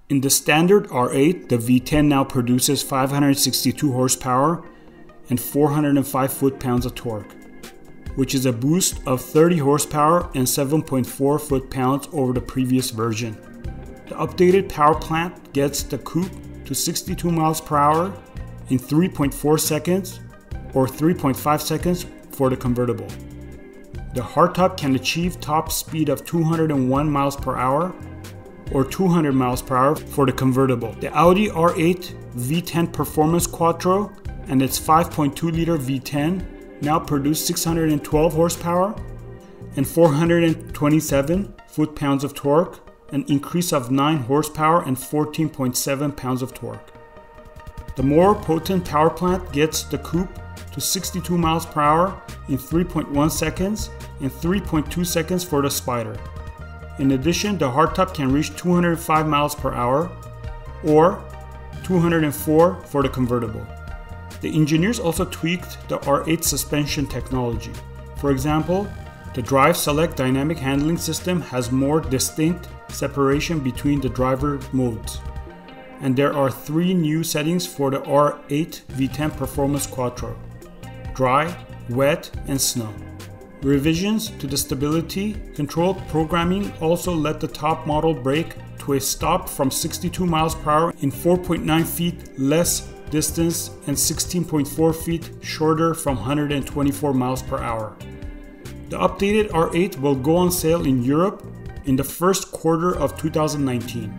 In the standard R8, the V10 now produces 562 horsepower and 405 foot-pounds of torque, which is a boost of 30 horsepower and 7.4 foot-pounds over the previous version. The updated power plant gets the coupe to 62 miles per hour in 3.4 seconds or 3.5 seconds for the convertible. The hardtop can achieve top speed of 201 miles per hour or 200 miles per hour for the convertible. The Audi R8 V10 Performance Quattro and its 5.2 liter V10 now produce 612 horsepower and 427 foot-pounds of torque, an increase of 9 horsepower and 14.7 pounds of torque. The more potent power plant gets the coupe to 62 miles per hour in 3.1 seconds and 3.2 seconds for the Spyder. In addition, the hardtop can reach 205 miles per hour or 204 for the convertible. The engineers also tweaked the R8 suspension technology. For example, the Drive Select dynamic handling system has more distinct separation between the driver modes. And there are 3 new settings for the R8 V10 Performance Quattro: dry, wet, and snow. Revisions to the stability control programming also let the top model brake to a stop from 62 miles per hour in 4.9 feet less distance and 16.4 feet shorter from 124 miles per hour. The updated R8 will go on sale in Europe in the first quarter of 2019.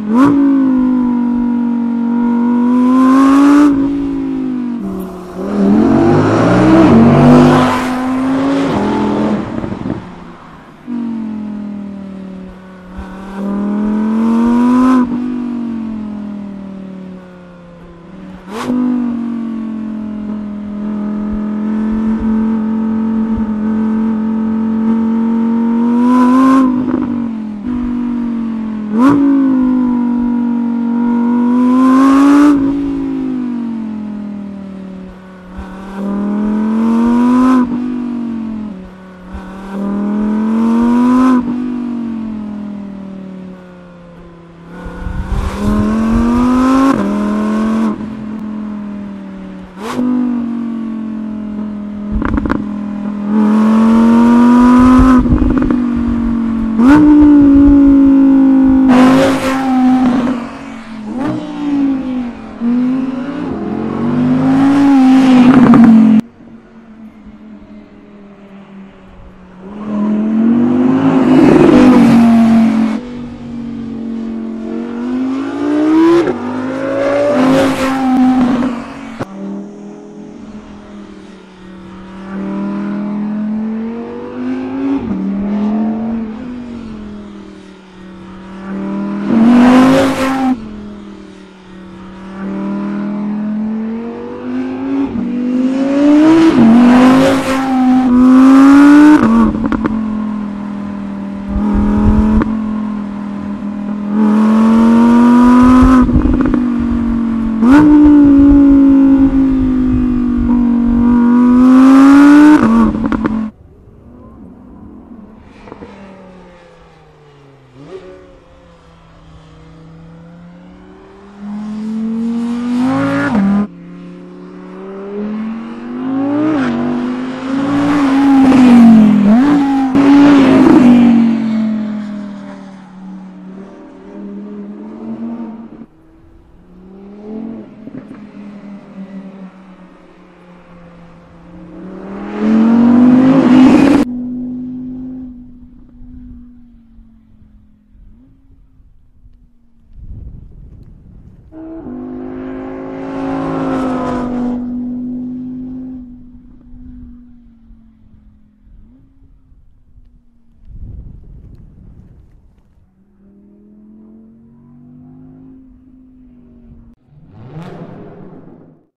Woo!